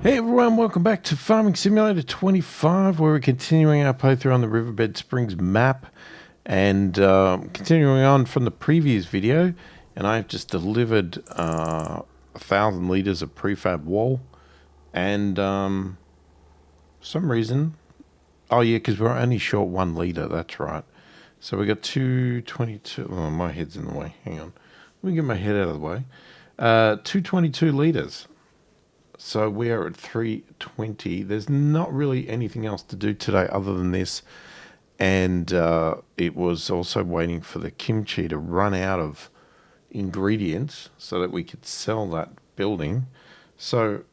Hey everyone, welcome back to Farming Simulator 25, where we're continuing our playthrough on the Riverbend Springs map and continuing on from the previous video. And I've just delivered 1,000 litres of prefab wool, and for some reason, oh yeah, because we're only short 1 litre, that's right. So we got 222, oh my head's in the way, hang on. Let me get my head out of the way. 222 litres. So we are at 320. There's not really anything else to do today other than this. And it was also waiting for the kimchi to run out of ingredients so that we could sell that building. So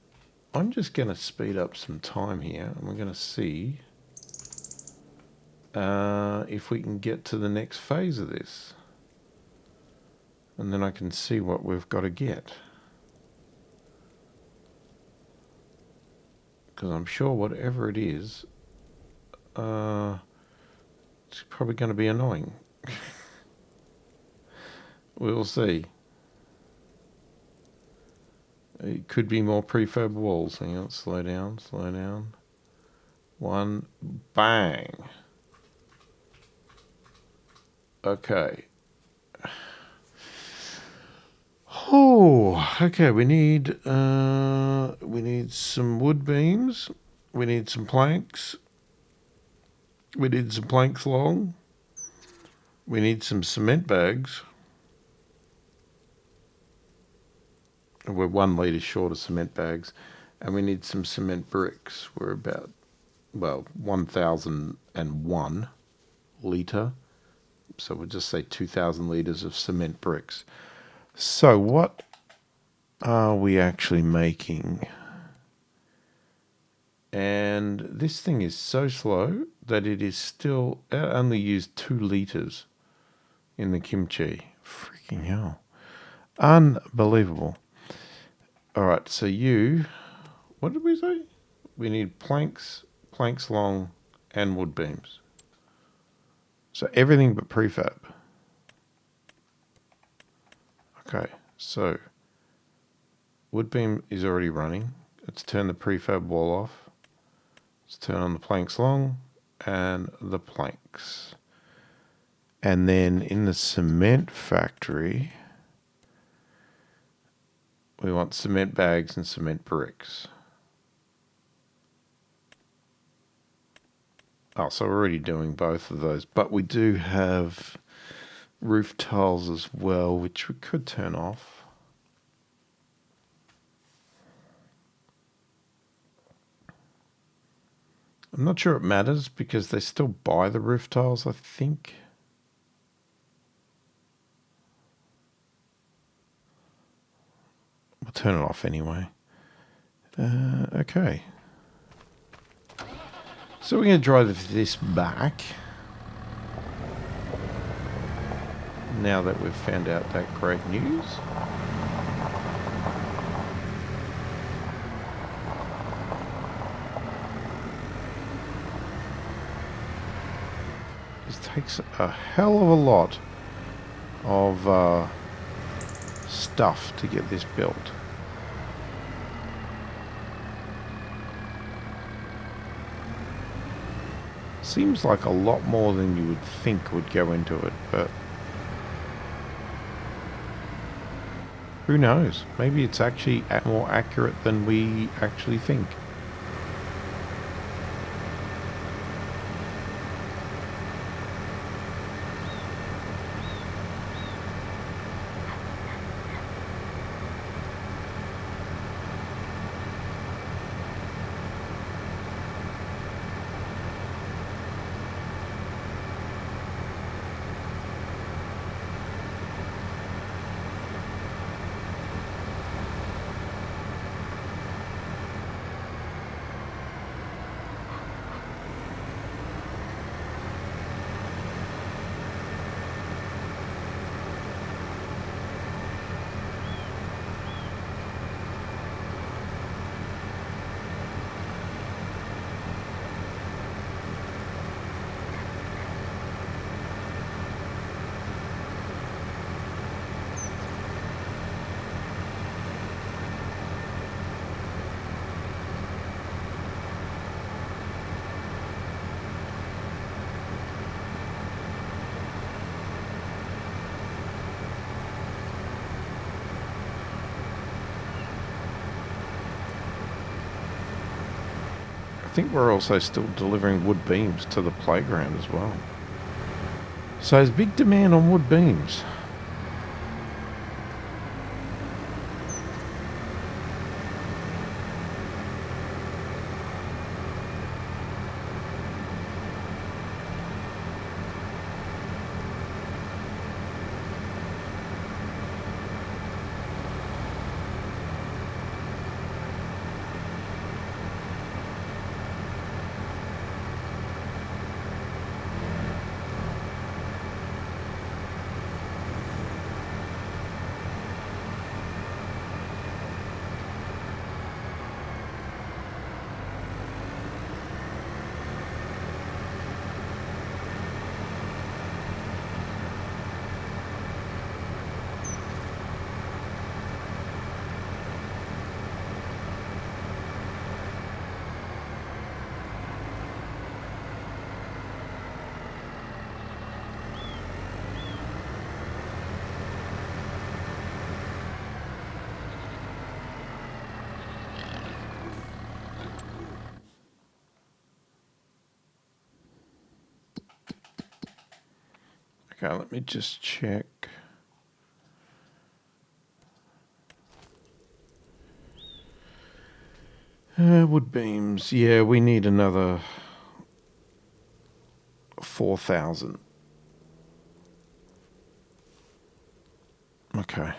I'm just going to speed up some time here. And we're going to see if we can get to the next phase of this. And then I can see what we've got to get. Because I'm sure whatever it is, it's probably going to be annoying. We'll see. It could be more prefab walls. Hang on, slow down, slow down. One, bang. Okay. Oh, okay. We need some wood beams. We need some planks. We need some planks long. We need some cement bags. We're 1 litre short of cement bags, and we need some cement bricks. We're about, well, 1,001 litre. So we'll just say 2,000 litres of cement bricks. So what are we actually making? And this thing is so slow that it is still only used 2 litres in the kimchi. Freaking hell. Unbelievable. All right, so what did we say? We need planks long, and wood beams. So everything but prefab. Okay, so wood beam is already running. Let's turn the prefab wall off. Let's turn on the planks long and the planks. And then in the cement factory, we want cement bags and cement bricks. Oh, so we're already doing both of those, but we do have roof tiles as well, which we could turn off. I'm not sure it matters because they still buy the roof tiles, I think. We'll turn it off anyway. Okay. So we're going to drive this back. Now that we've found out that great news. This takes a hell of a lot of stuff to get this built. Seems like a lot more than you would think would go into it, but who knows? Maybe it's actually more accurate than we actually think. think we're also still delivering wood beams to the playground as well. So there's big demand on wood beams. Okay, let me just check. Wood beams. Yeah, we need another 4,000. Okay.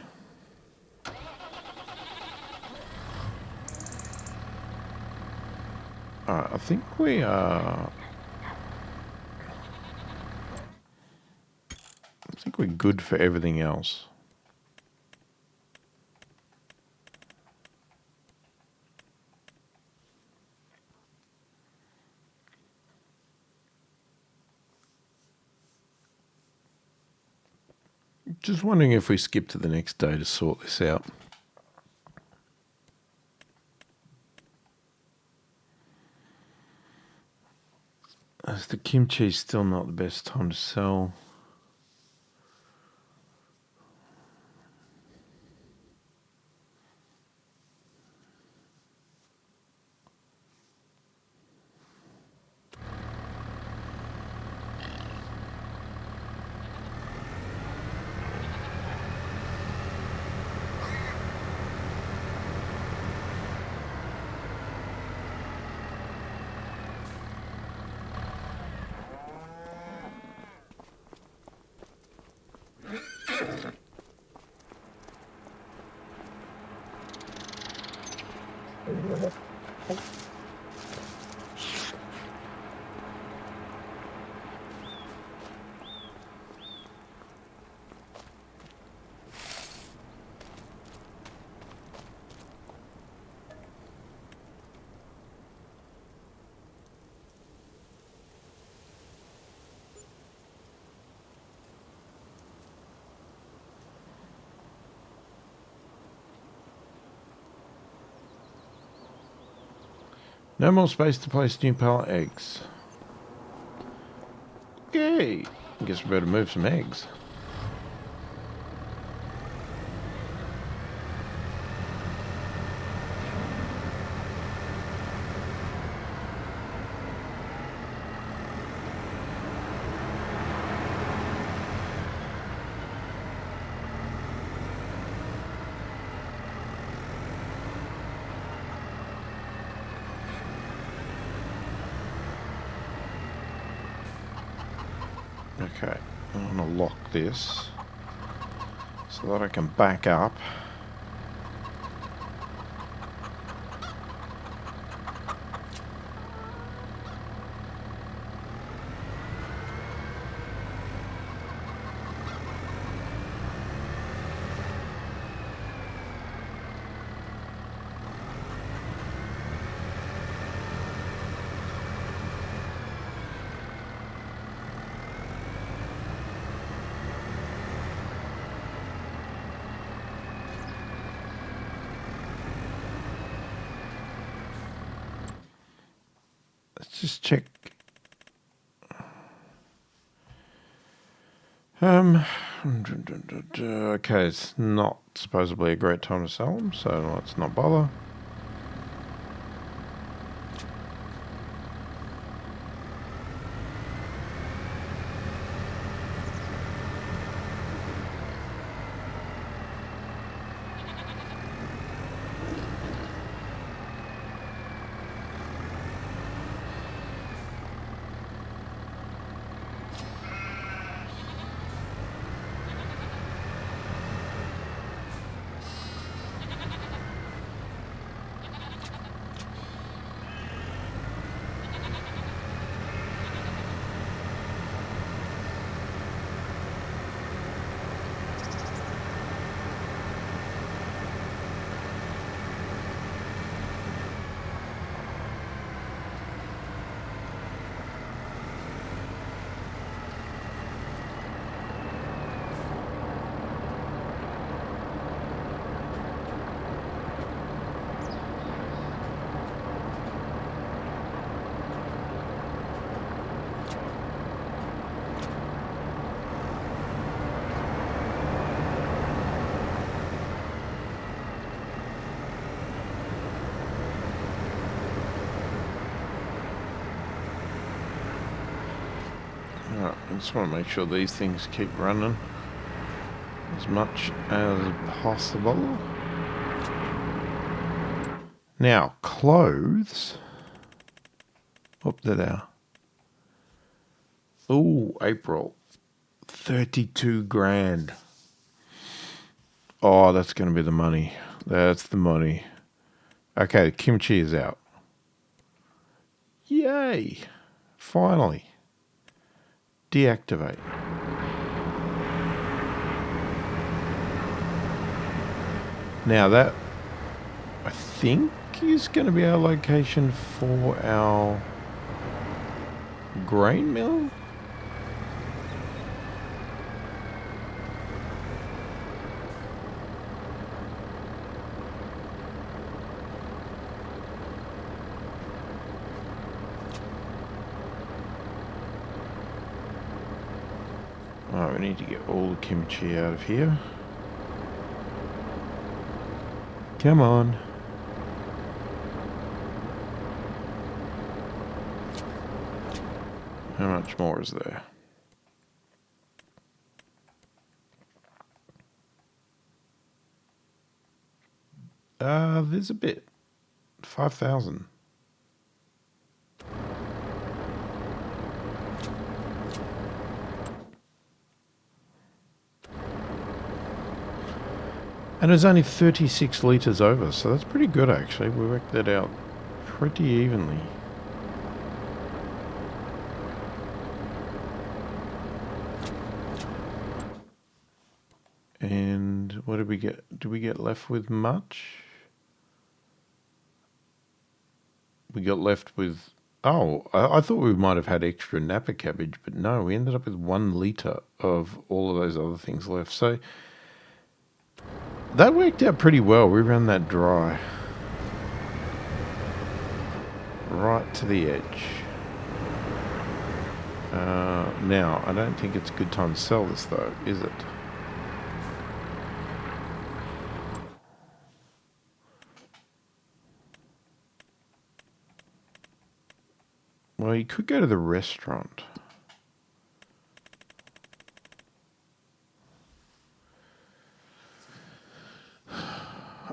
Alright, I think we are... I think we're good for everything else. Just wondering if we skip to the next day to sort this out. As the kimchi's still not the best time to sell. No more space to place new pallet eggs. Yay! I guess we better move some eggs. Okay, I'm going to lock this so that I can back up. Let's just check. Okay, it's not supposedly a great time to sell them, so let's not bother. just want to make sure these things keep running as much as possible. Now, clothes. Up there. Oh, April. 32 grand. Oh, that's going to be the money. That's the money. Okay, the kimchi is out. Yay. Finally. Deactivate. Now that, I think, is going to be our location for our grain mill. Oh, we need to get all the kimchi out of here. Come on. How much more is there? There's a bit. 5,000. And it's only 36 litres over, so that's pretty good actually. We worked that out pretty evenly. And what did we get? Did we get left with much? We got left with... Oh, I thought we might have had extra Napa cabbage, but no, we ended up with 1 litre of all of those other things left. So that worked out pretty well. We ran that dry. Right to the edge. Now, I don't think it's a good time to sell this though, is it? Well, you could go to the restaurant.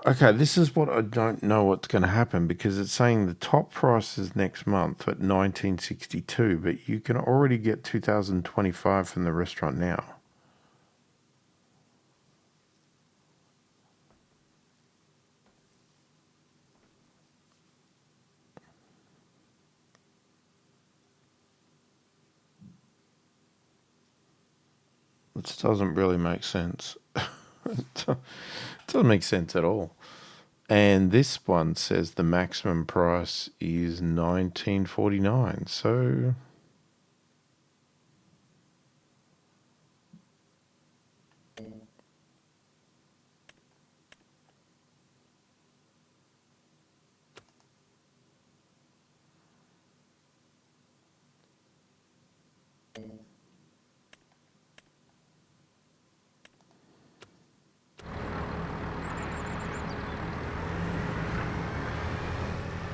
Okay, this is what I don't know what's going to happen, because it's saying the top price is next month at $19.62, but you can already get $2,025 from the restaurant now. This doesn't really make sense. It doesn't make sense at all. And this one says the maximum price is $19.49. So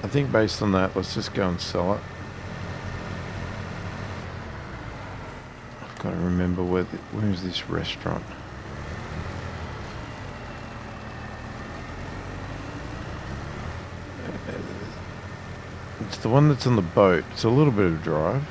I think based on that, let's just go and sell it. I've got to remember where's this restaurant. It's the one that's on the boat. It's a little bit of a drive.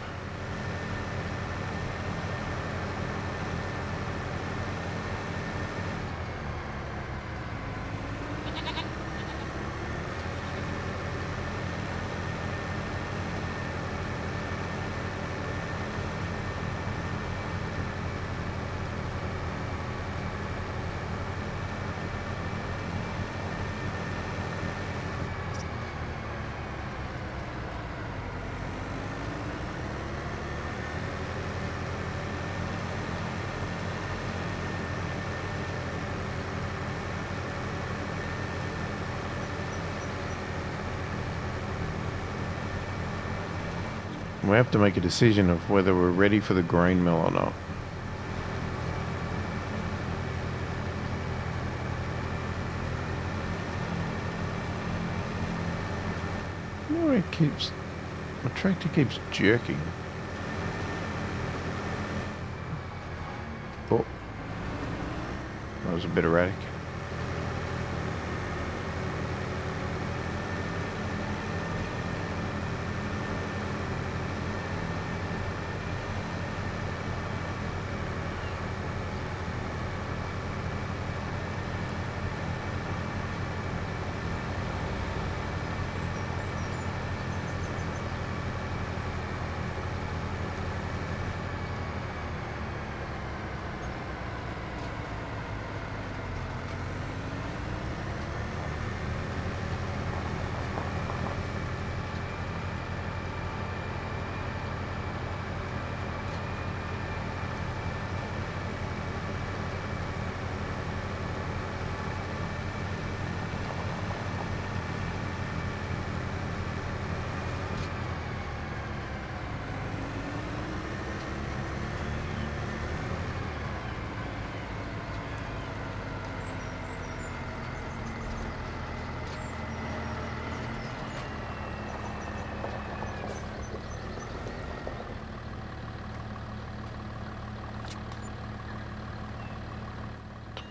We have to make a decision of whether we're ready for the grain mill or not. My tractor keeps jerking. That was a bit erratic.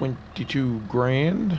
$22,000.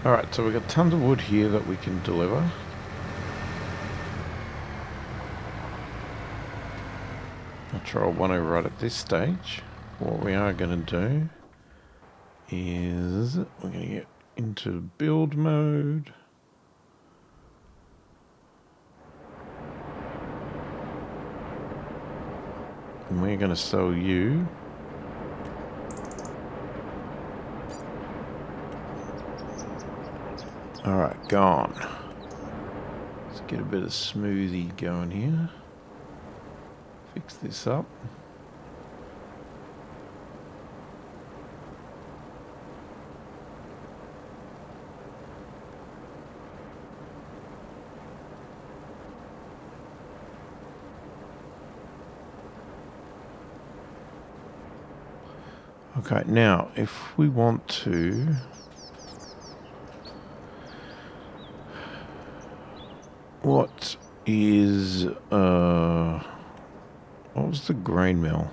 Alright, so we've got tons of wood here that we can deliver. Not sure I want to right at this stage. What we are going to do is we're going to get into build mode. And we're going to sell you alright, gone. Let's get a bit of smoothie going here. Fix this up. Okay, now if we want to what is what was the grain mill?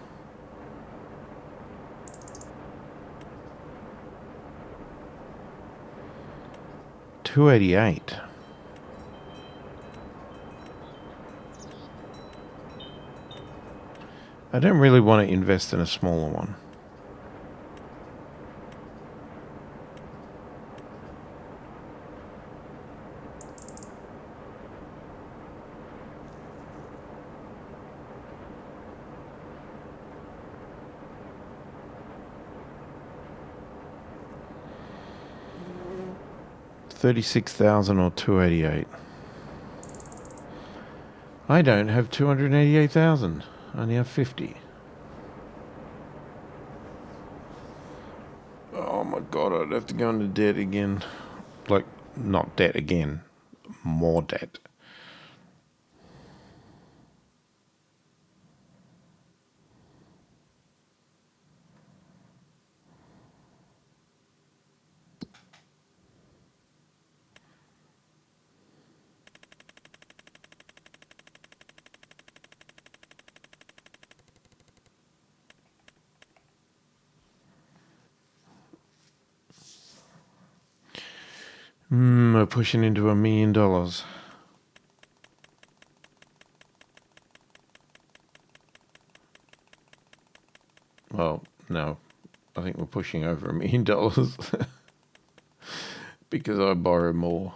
$288. I don't really want to invest in a smaller one. 36,000 or 288. I don't have 288,000. I only have 50. Oh my god, I'd have to go into debt again. Like, not debt again. More debt. We're pushing into $1 million. Well, no. I think we're pushing over $1 million. Because I borrow more.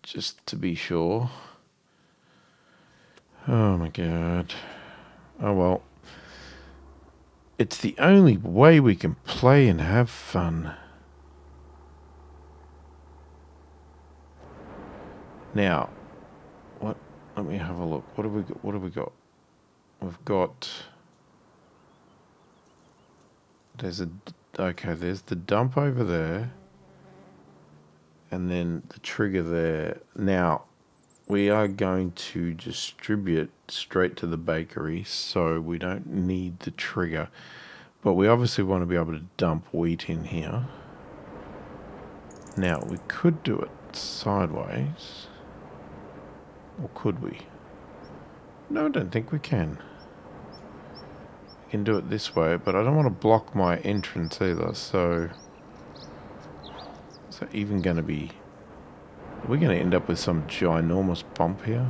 Just to be sure. Oh my god. Oh well. It's the only way we can play and have fun. Now, what? Let me have a look. What have we got? What have we got? We've got. There's the dump over there, and then the trigger there. Now, we are going to distribute straight to the bakery, so we don't need the trigger. But we obviously want to be able to dump wheat in here. Now, we could do it sideways. Or could we? No, I don't think we can. We can do it this way, but I don't want to block my entrance either, so... Is that even going to be... Are we going to end up with some ginormous bump here?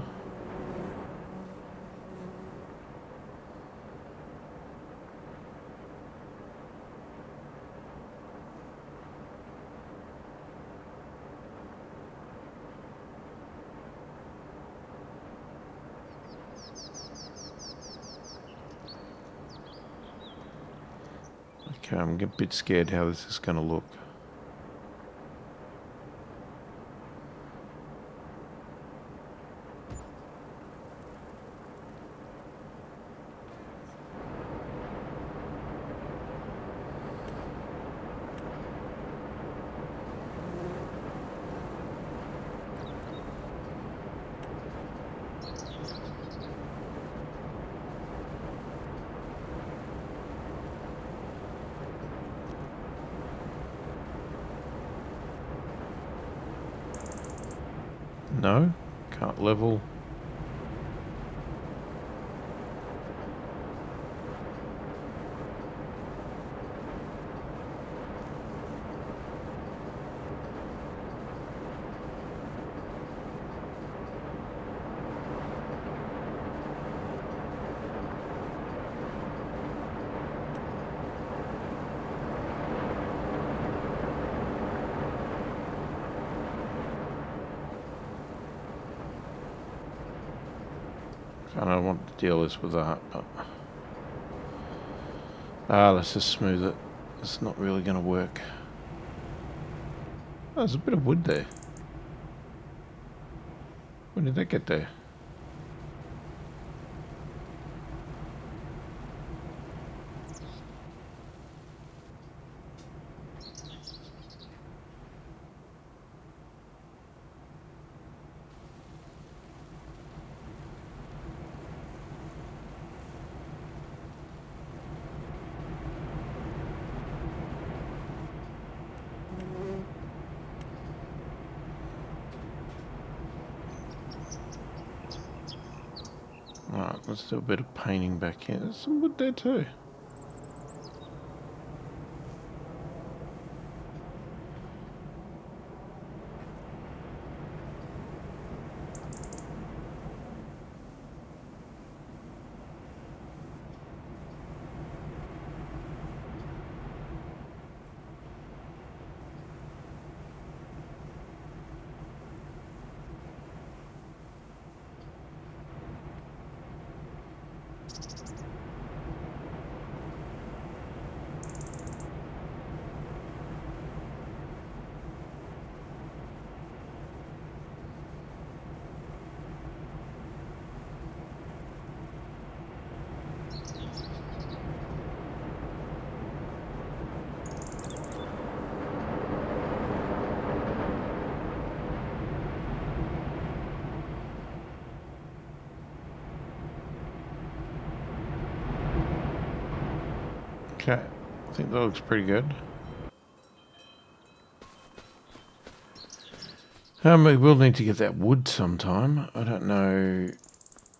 Okay, I'm a bit scared how this is going to look. No? Can't level. I don't want to deal this with that, but... let's just smooth it. It's not really going to work. Oh, there's a bit of wood there. When did that get there? Alright, let's do a bit of painting back here. There's some wood there too. Okay, I think that looks pretty good. We will need to get that wood sometime. I don't know.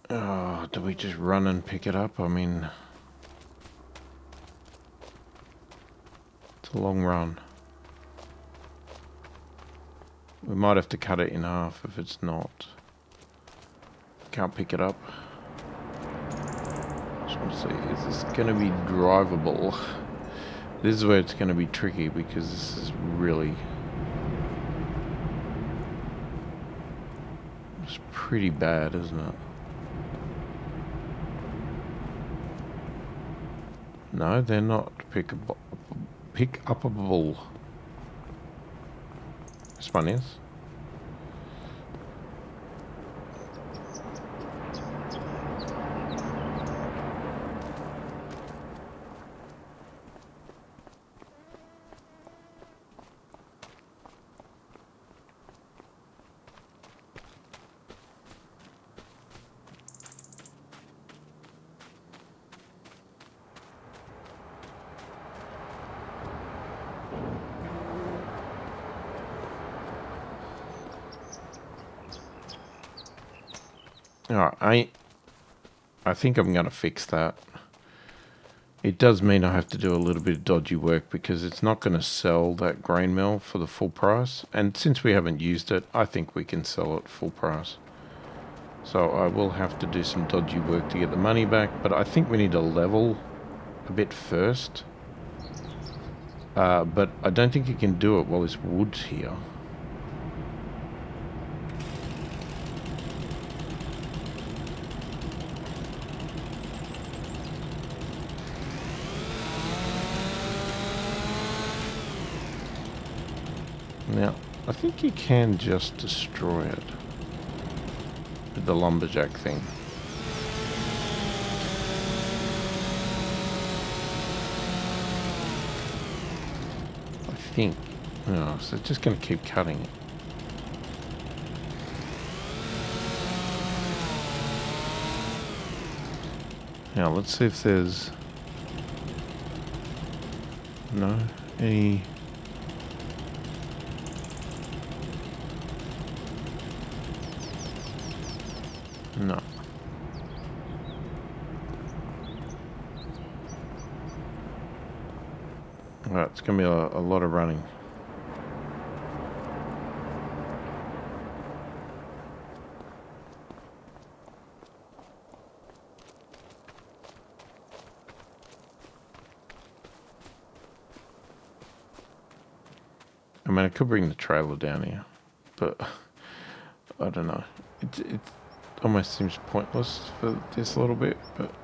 Oh, do we just run and pick it up? I mean, it's a long run. We might have to cut it in half if it's not. Can't pick it up. Just want to see, is this going to be drivable? This is where it's going to be tricky because this is really... It's pretty bad, isn't it? No, they're not pick-upable. This one is. Alright, I think I'm going to fix that. It does mean I have to do a little bit of dodgy work because it's not going to sell that grain mill for the full price. And since we haven't used it, I think we can sell it full price. So I will have to do some dodgy work to get the money back. But I think we need to level a bit first. But I don't think you can do it while there's wood here. Now, I think you can just destroy it with the lumberjack thing. I think. Oh, so it's just going to keep cutting it. Now, let's see if there's... No? Any... No. Alright, it's going to be a lot of running. I mean, I could bring the trailer down here, but I don't know. It almost seems pointless for this little bit, but...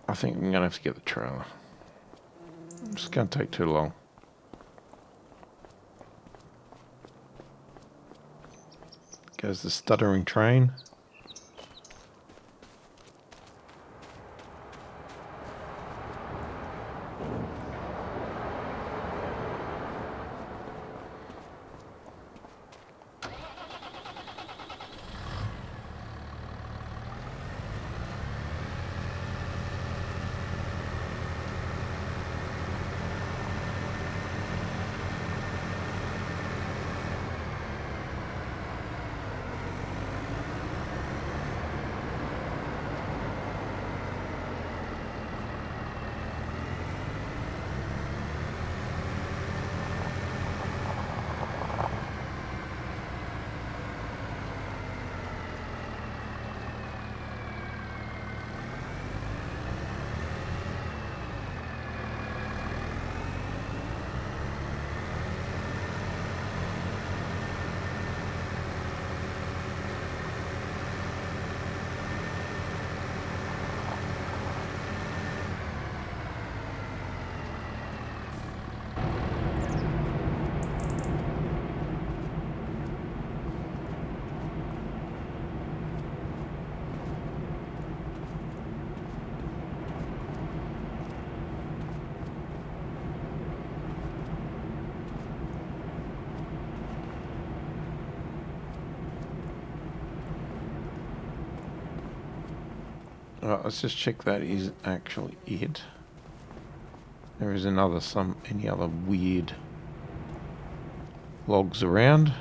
I think I'm going to have to get the trailer. It's going to take too long. Goes the stuttering train. Alright, let's just check that is actually it. There is any other weird logs around.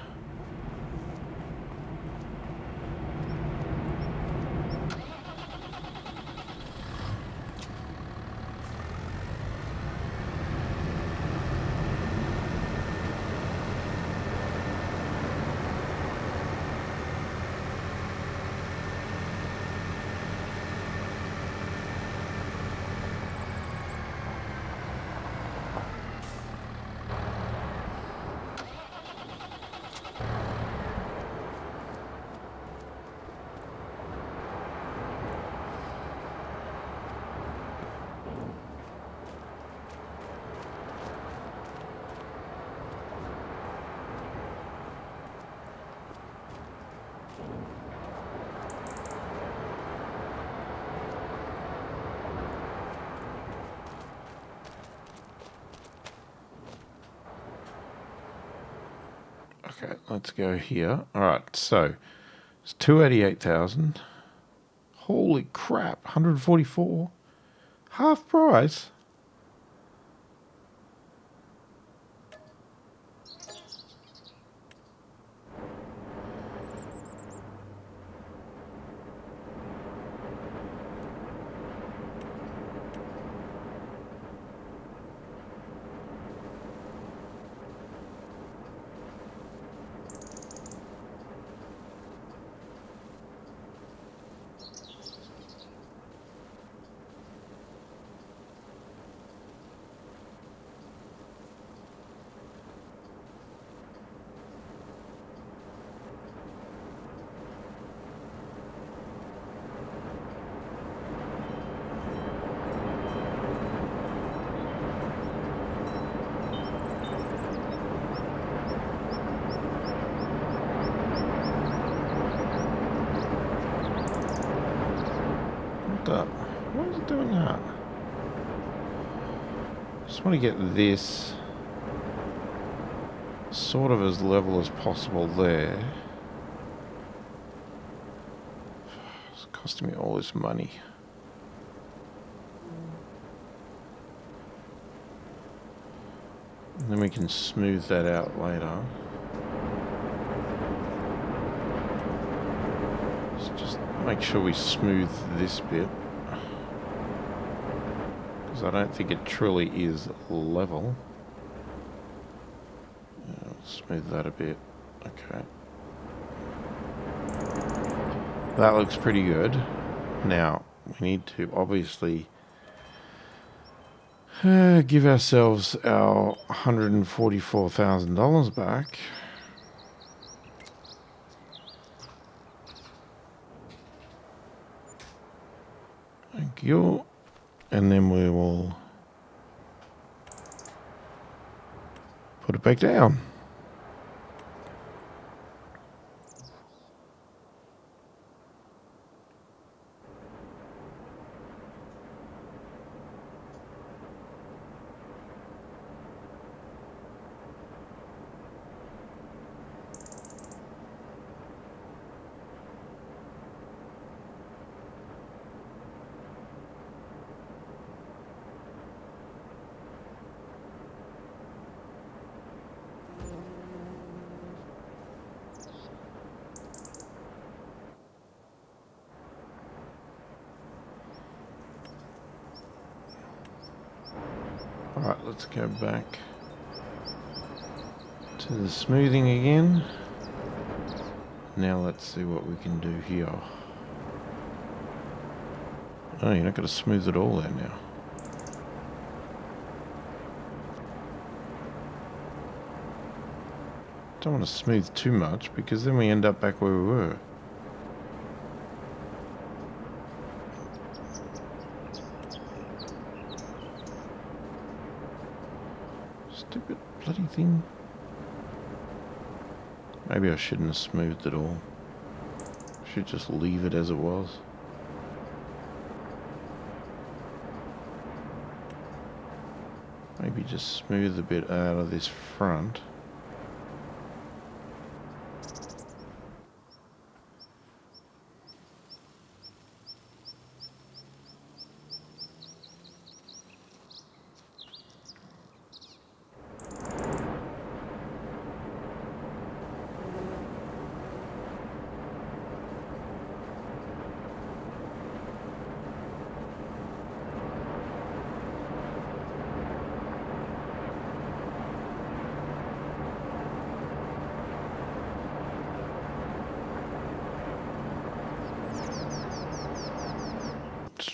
Okay, let's go here. Alright, so it's 288,000. Holy crap, 144. Half price. Why is it doing that? Just want to get this sort of as level as possible there. It's costing me all this money. And then we can smooth that out later. Let's just make sure we smooth this bit, because I don't think it truly is level. Yeah, smooth that a bit. Okay. That looks pretty good. Now, we need to obviously give ourselves our $144,000 back. Thank you. And then we will put it back down. Alright, let's go back to the smoothing again. Now let's see what we can do here. Oh, you're not going to smooth it all there now. Don't want to smooth too much, because then we end up back where we were. Stupid bloody thing. Maybe I shouldn't have smoothed it all. I should just leave it as it was. Maybe just smooth a bit out of this front.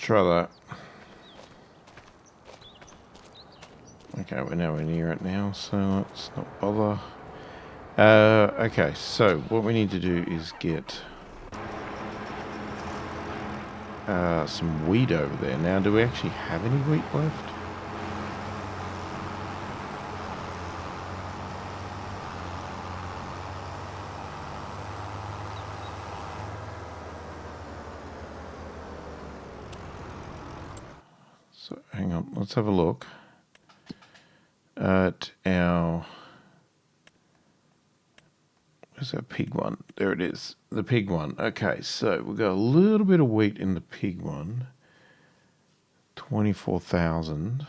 try that. Okay, we're nowhere near it now, so let's not bother. Okay, so what we need to do is get some wheat over there. Now, do we actually have any wheat left? So, hang on, let's have a look at our... Where's our pig one? There it is, the pig one. Okay, so we've got a little bit of wheat in the pig one. 24,000.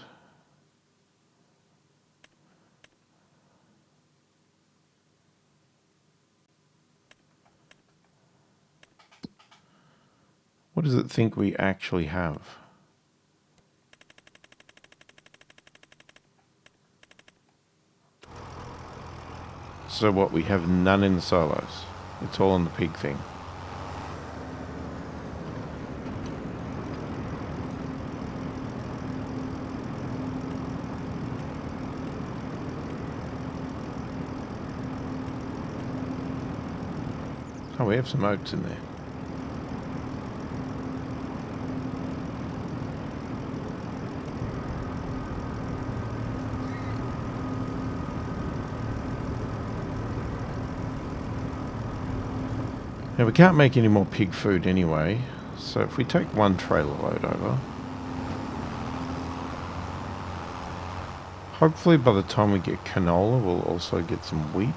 What does it think we actually have? So what, we have none in the silos. It's all on the pig thing. Oh, we have some oats in there. Now, we can't make any more pig food anyway, so if we take one trailer load over, hopefully by the time we get canola, we'll also get some wheat.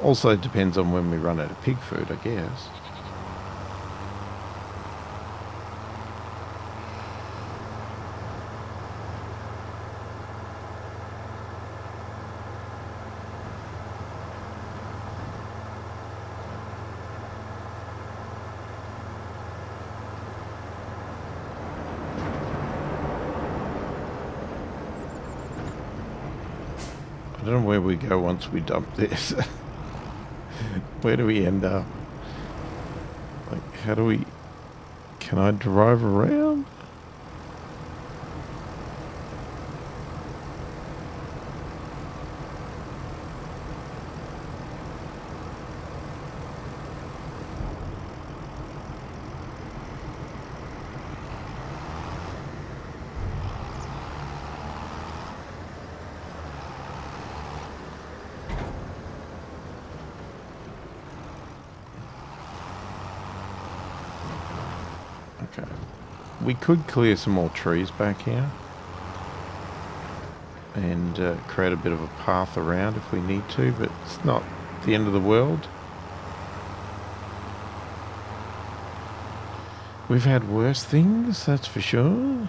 Also, it depends on when we run out of pig food, I guess. I don't know where we go once we dump this. Where do we end up? Like, how do we... Can I drive around? Okay. We could clear some more trees back here and create a bit of a path around if we need to, but it's not the end of the world. We've had worse things, that's for sure.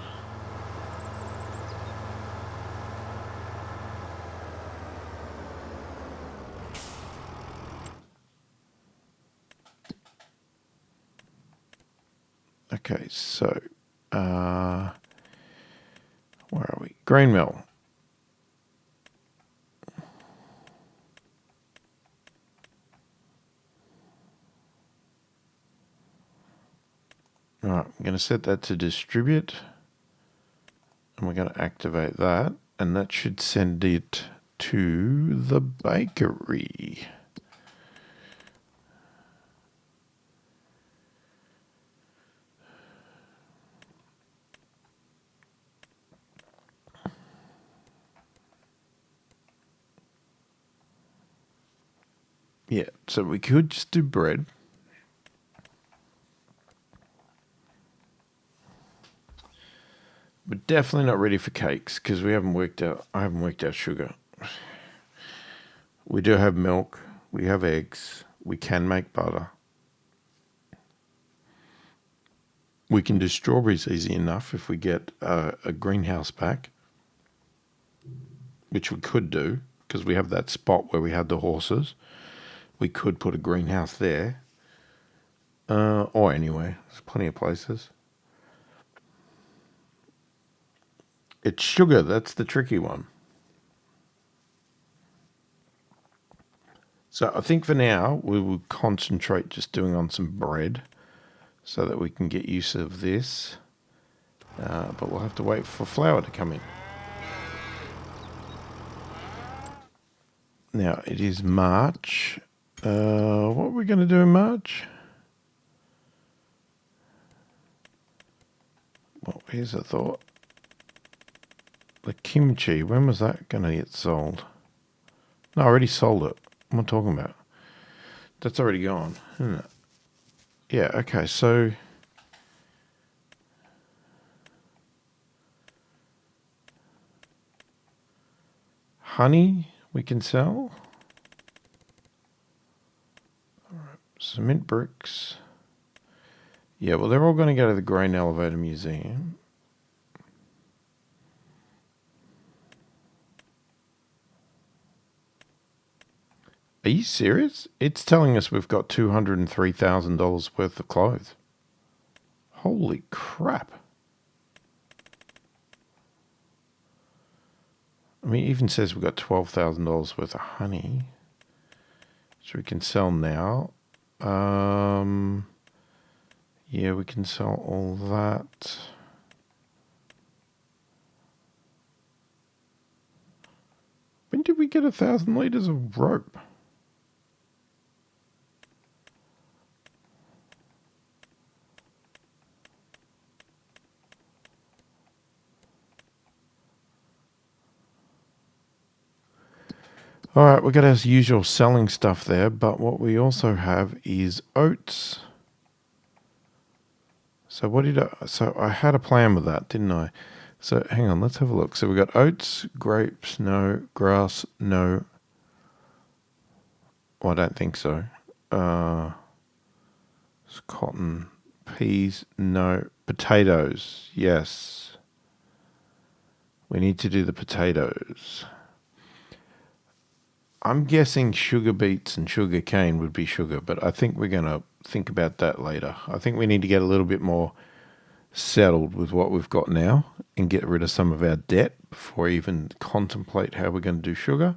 Okay, so where are we? Grain mill. All right, I'm going to set that to distribute, and we're going to activate that, and that should send it to the bakery. Yeah, so we could just do bread. But definitely not ready for cakes because I haven't worked out sugar. We do have milk, we have eggs, we can make butter. We can do strawberries easy enough if we get a greenhouse back, which we could do because we have that spot where we had the horses. We could put a greenhouse there, or anywhere. There's plenty of places. It's sugar, that's the tricky one. So I think for now we will concentrate just doing on some bread. so that we can get use of this. But we'll have to wait for flour to come in. Now, it is March. What are we going to do in March? Well, here's a thought. The kimchi, when was that going to get sold? No, I already sold it. What am I talking about? That's already gone, isn't it? Yeah, okay, so... honey we can sell. All right, cement bricks. Yeah, well, they're all going to go to the Grain Elevator Museum. Are you serious? It's telling us we've got $203,000 worth of clothes. Holy crap. I mean, it even says we've got $12,000 worth of honey, which we can sell now. Yeah, we can sell all that. When did we get 1,000 litres of rope? All right, we've got our usual selling stuff there, but what we also have is oats. So I had a plan with that, didn't I? So hang on, let's have a look. So we got oats, grapes, no, grass, no. Well, I don't think so. It's cotton, peas, no. Potatoes, yes. We need to do the potatoes. I'm guessing sugar beets and sugar cane would be sugar, but I think we're going to think about that later. I think we need to get a little bit more settled with what we've got now and get rid of some of our debt before we even contemplate how we're going to do sugar.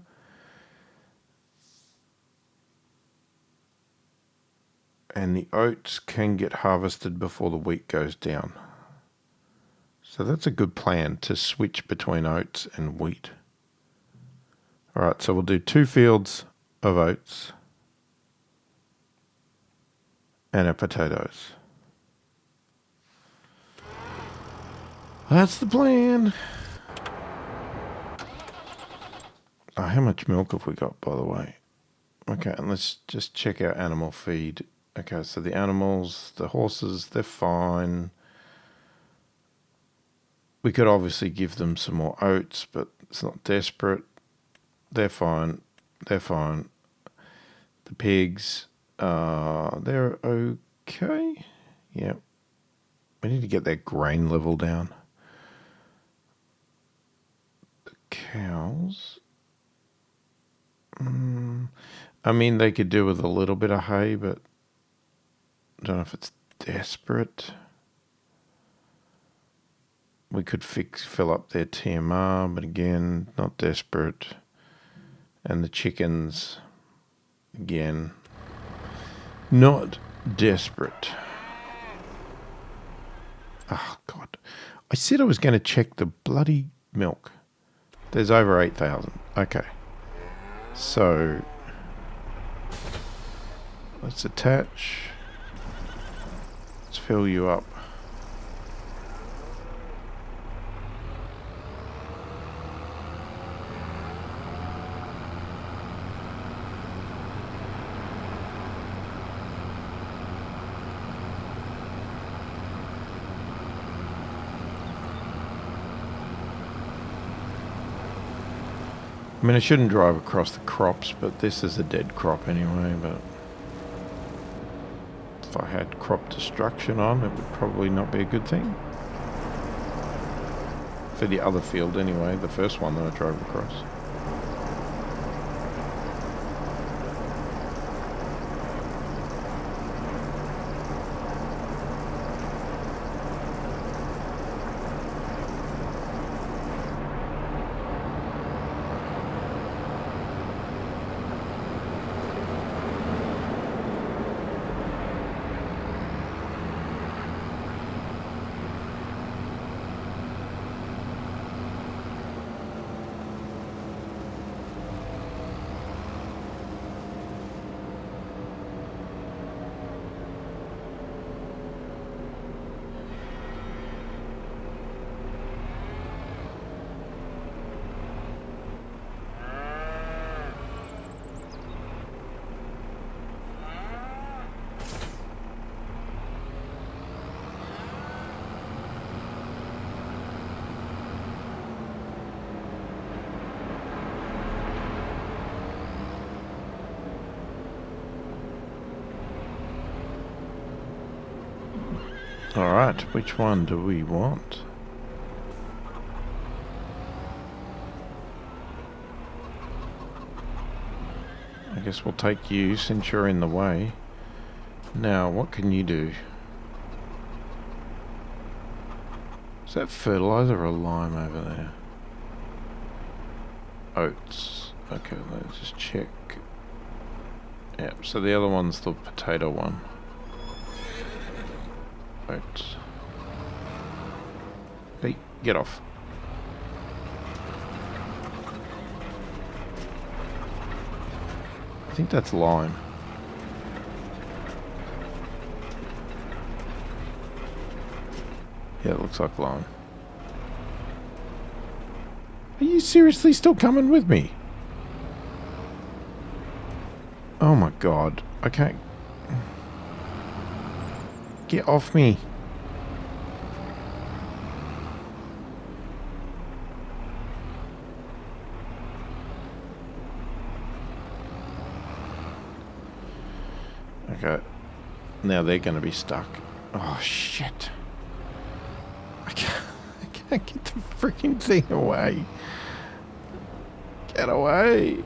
And the oats can get harvested before the wheat goes down. So that's a good plan, to switch between oats and wheat. All right, so we'll do 2 fields of oats and our potatoes. That's the plan. Oh, how much milk have we got, by the way? Okay, and let's just check our animal feed. Okay, so the animals, the horses, they're fine. We could obviously give them some more oats, but it's not desperate. They're fine. They're fine. The pigs, they're okay. Yeah. We need to get their grain level down. The cows. I mean, they could do with a little bit of hay, but I don't know if it's desperate. We could fill up their TMR, but again, not desperate. And the chickens, again, not desperate. Oh, God. I said I was going to check the bloody milk. There's over 8,000. Okay. So, let's attach. Let's fill you up. I mean, I shouldn't drive across the crops, but this is a dead crop anyway, but if I had crop destruction on, it would probably not be a good thing. For the other field anyway, the first one that I drove across. Alright, which one do we want? I guess we'll take you since you're in the way. Now, what can you do? Is that fertilizer or lime over there? Oats. Okay, let's just check. Yep, so the other one's the potato one. Oats. Hey, get off. I think that's lime. Yeah, it looks like lime. Are you seriously still coming with me? Oh my god. I can't... Get off me. Okay. Now they're going to be stuck. Oh shit. I can't get the freaking thing away. Get away.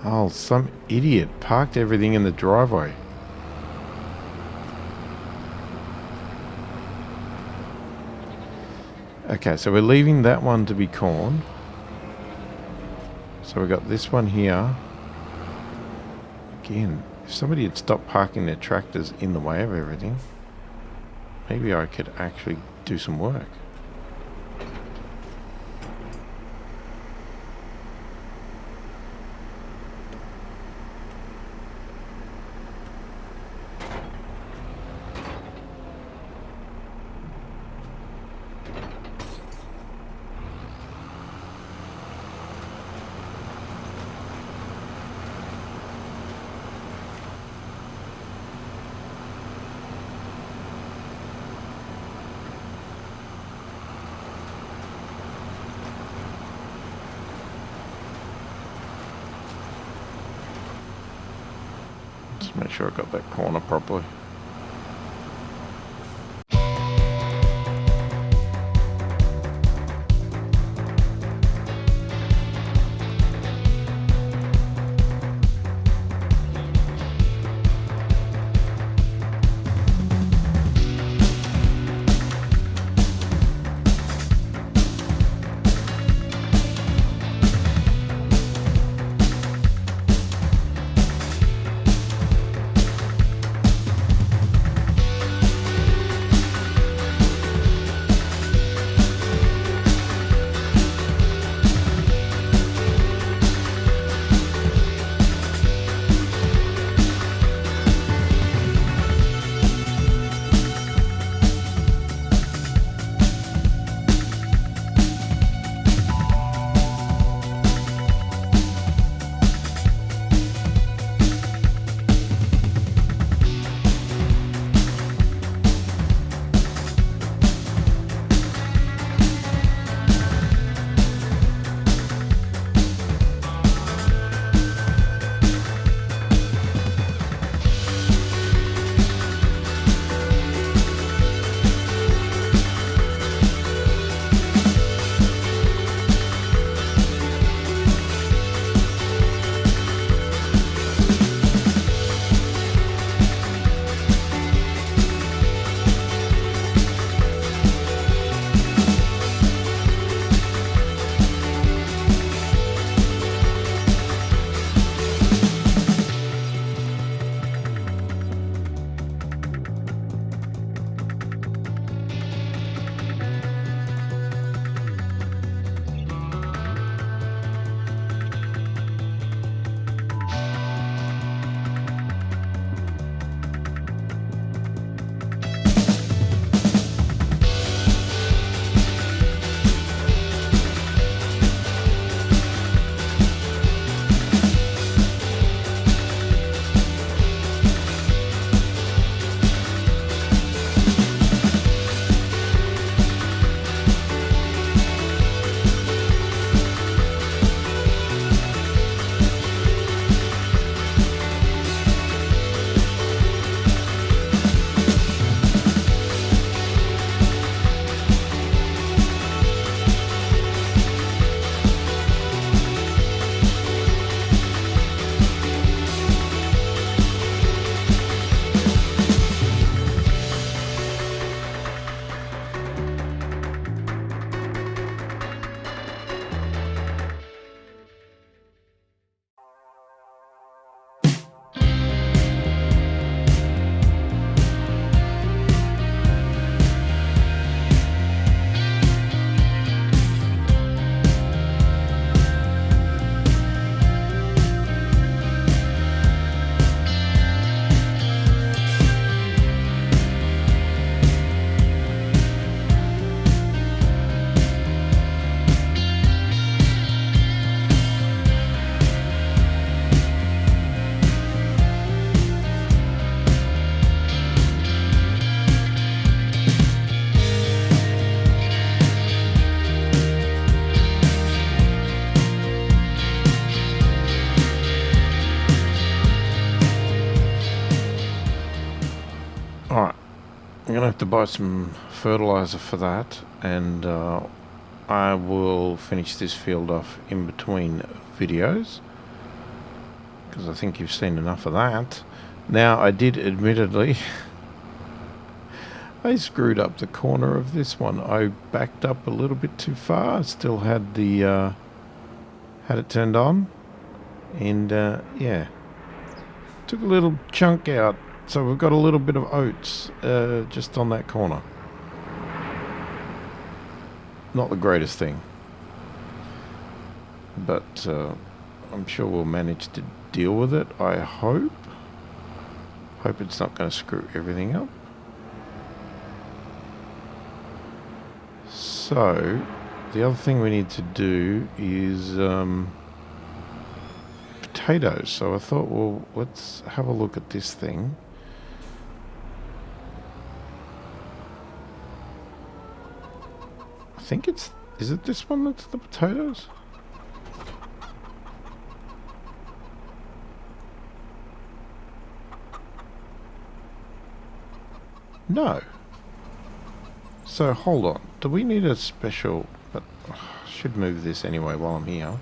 Oh, some idiot parked everything in the driveway. Okay, so we're leaving that one to be corn. So we've got this one here. Again, if somebody had stopped parking their tractors in the way of everything, maybe I could actually do some work. Just make sure I got that corner properly. I'm going to have to buy some fertilizer for that, and I will finish this field off in between videos, because I think you've seen enough of that. Now, I did admittedly... I screwed up the corner of this one. I backed up a little bit too far. I still had the had it turned on, and yeah, took a little chunk out. So we've got a little bit of oats just on that corner. Not the greatest thing, but I'm sure we'll manage to deal with it. I hope. Hope it's not going to screw everything up. So, the other thing we need to do is potatoes. So I thought, well, let's have a look at this thing. I think it's... Is it this one that's the potatoes? No. So hold on. Do we need a special... But I should move this anyway while I'm here.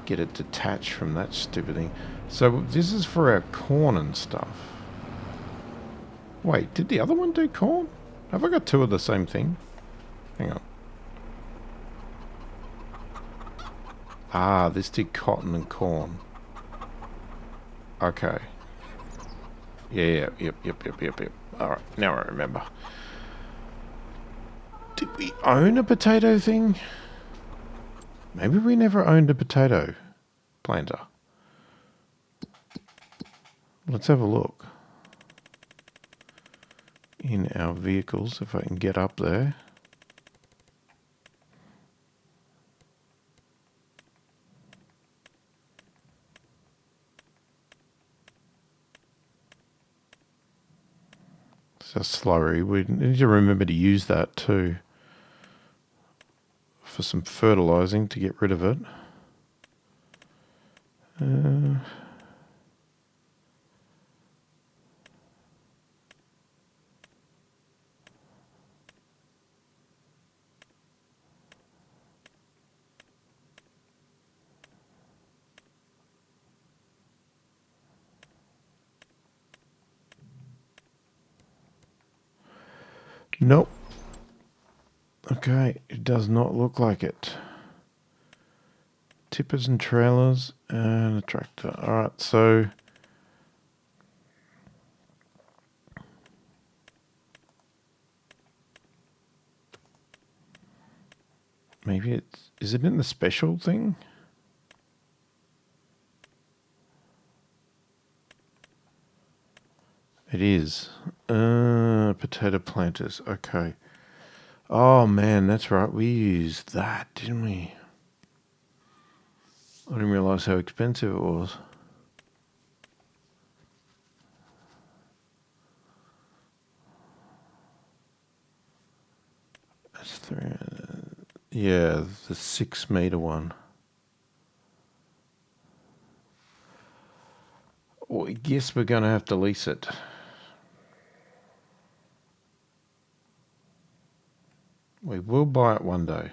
Get it detached from that stupid thing. So this is for our corn and stuff. Wait, did the other one do corn? Have I got two of the same thing? Hang on. Ah, this did cotton and corn. Okay. Yeah, yep. Alright, now I remember. Did we own a potato thing? Maybe we never owned a potato planter. Let's have a look. In our vehicles, if I can get up there. It's a slurry. We need to remember to use that too. For some fertilizing to get rid of it. Nope. Okay, it does not look like it. Tippers and trailers and a tractor. Alright, so... Maybe it's... Is it in the special thing? It is. Potato planters. Okay. Oh man, that's right. We used that, didn't we? I didn't realize how expensive it was. That's yeah, the 6 meter one. Well, I guess we're going to have to lease it. We will buy it one day.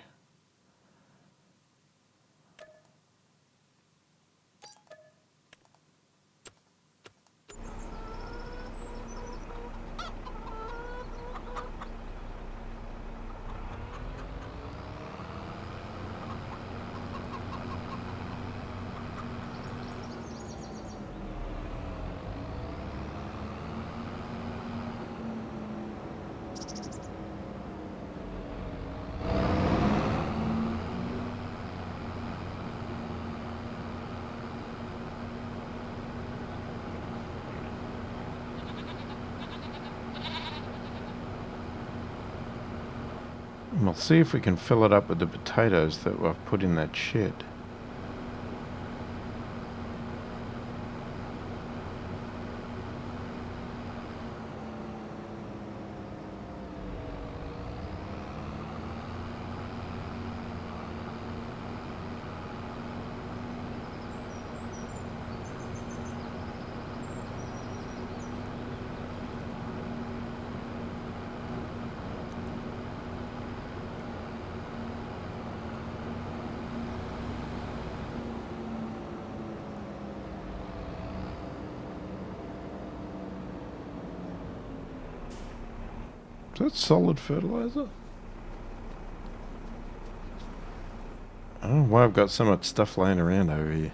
And we'll see if we can fill it up with the potatoes that we've put in that shed. Is that solid fertilizer? I don't know why I've got so much stuff laying around over here.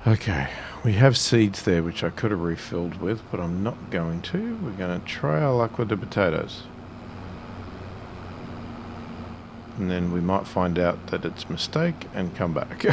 Okay, we have seeds there which I could have refilled with, but I'm not going to. We're going to try our luck with the potatoes. And then we might find out that it's a mistake and come back.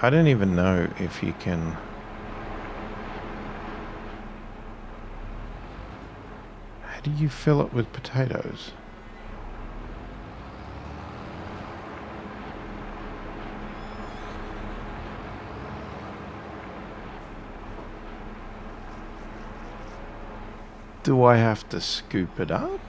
I don't even know if you can... How do you fill it with potatoes? Do I have to scoop it up?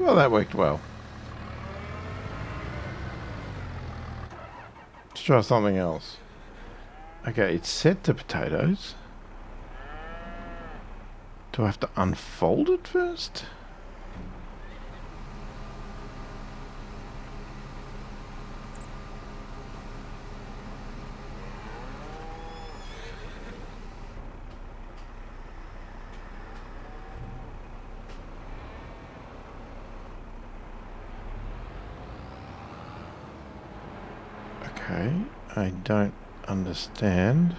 Well, that worked well. Let's try something else. Okay, it's set to potatoes. Do I have to unfold it first? Okay, I don't understand.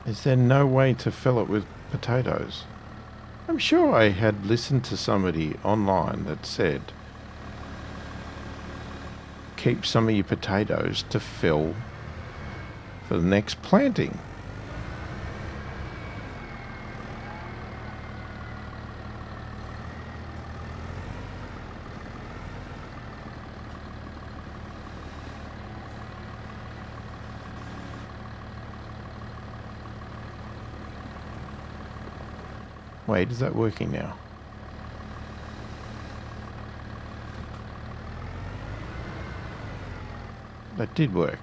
Is there no way to fill it with potatoes? I'm sure I had listened to somebody online that said keep some of your potatoes to fill for the next planting. Wait, is that working now? That did work.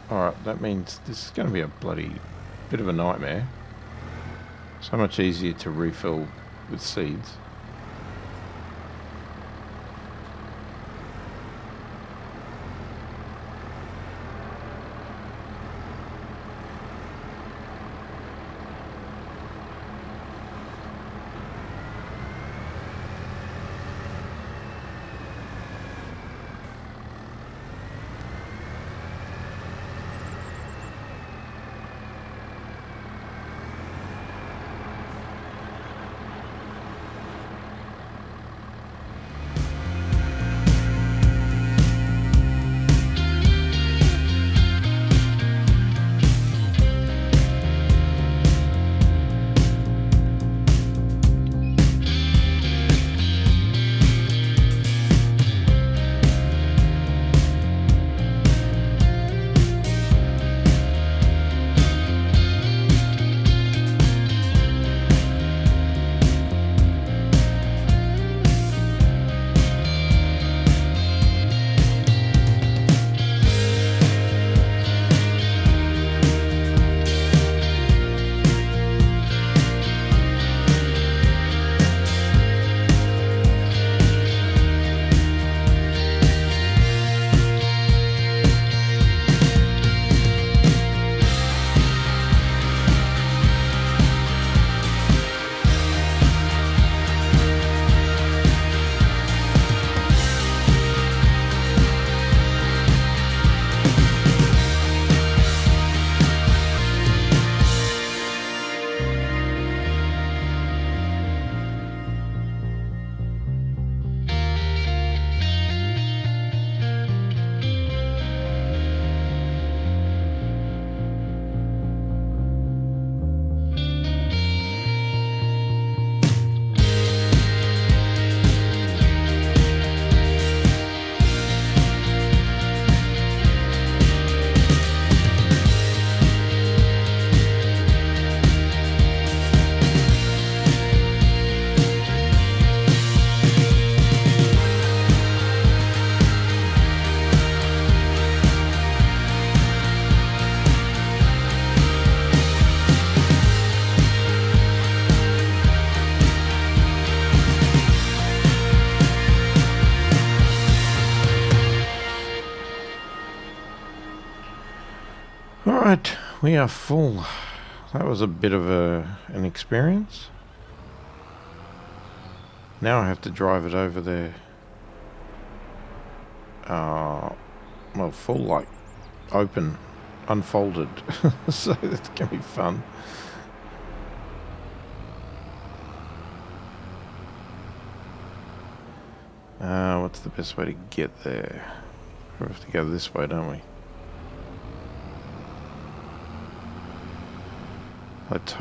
Alright, that means this is going to be a bloody bit of a nightmare. So much easier to refill with seeds. Alright, we are full. That was a bit of an experience. Now I have to drive it over there. Well, full, like, open, unfolded. So that's going to be fun. What's the best way to get there? We have to go this way, don't we? Let's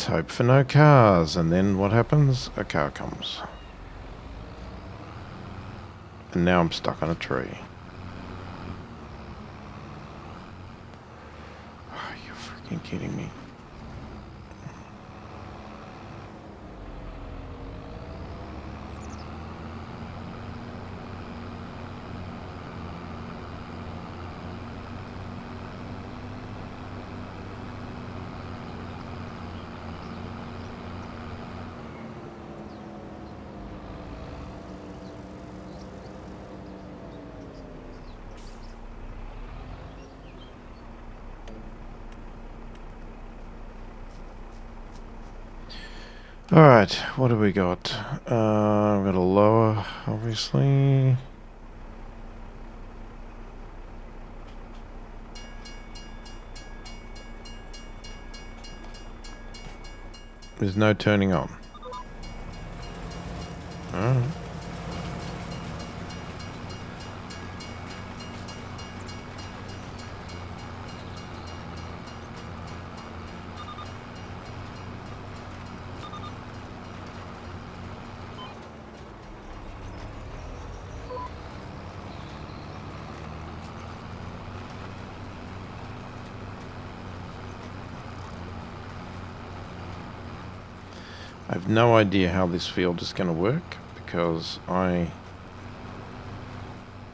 hope for no cars, and then what happens? A car comes. And now I'm stuck on a tree. Oh, you're freaking kidding me. Alright, what do we got? We've got a lower, obviously. There's no turning on. Alright. I have no idea how this field is going to work because I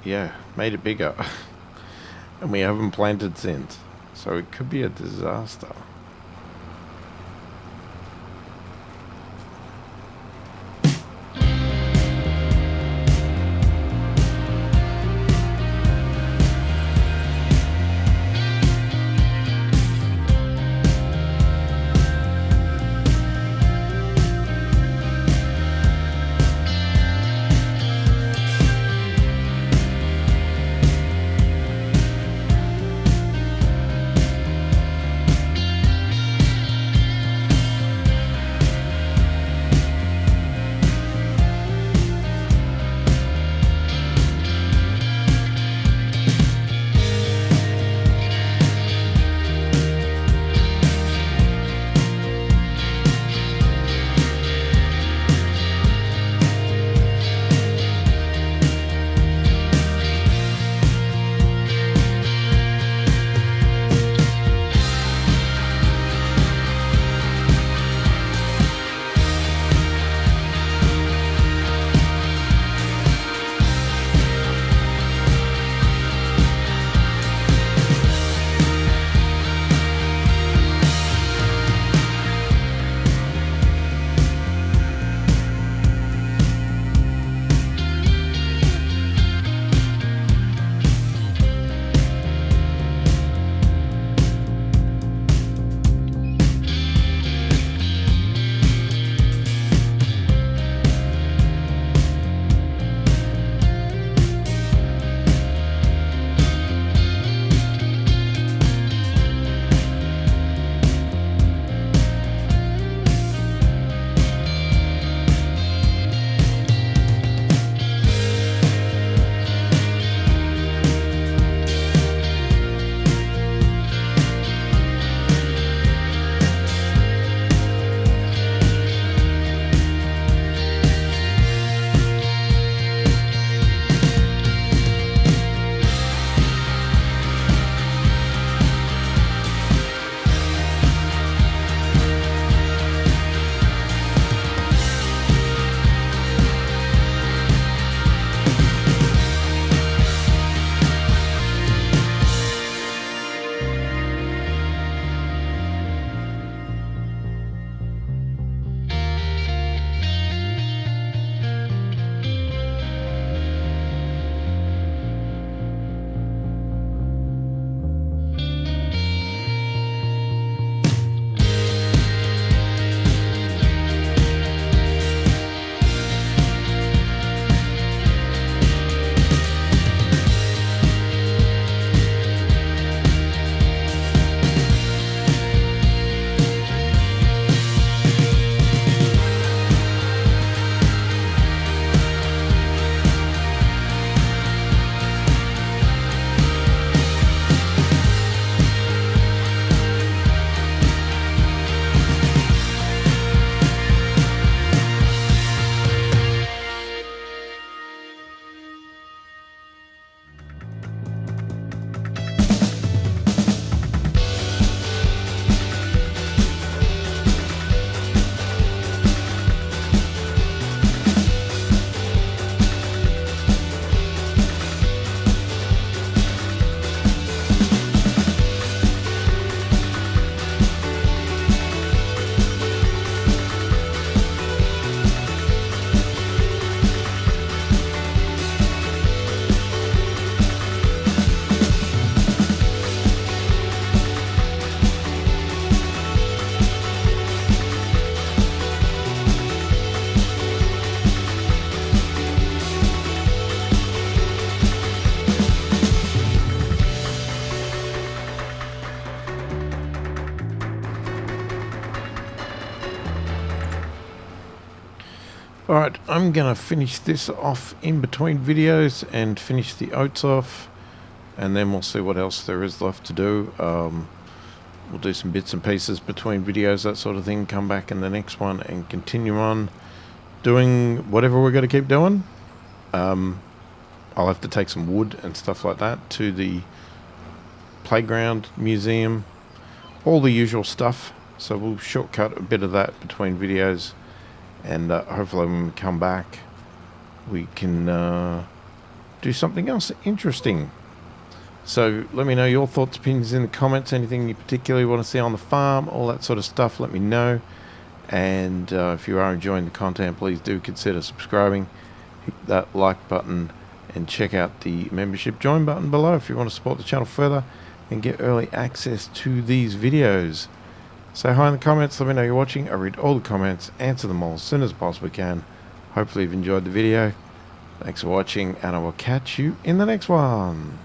made it bigger and we haven't planted since, so it could be a disaster. Alright, I'm gonna finish this off in between videos and finish the oats off, and then we'll see what else there is left to do. We'll do some bits and pieces between videos, that sort of thing, come back in the next one and continue on doing whatever we're going to keep doing. I'll have to take some wood and stuff like that to the playground, museum, all the usual stuff. So we'll shortcut a bit of that between videos, and hopefully when we come back we can do something else interesting. So let me know your thoughts, opinions in the comments, anything you particularly want to see on the farm, all that sort of stuff, let me know. And if you are enjoying the content, please do consider subscribing, hit that like button, and check out the membership join button below if you want to support the channel further and get early access to these videos. Say hi in the comments, let me know you're watching. I read all the comments, answer them all as soon as I possibly can. Hopefully you've enjoyed the video. Thanks for watching, and I will catch you in the next one.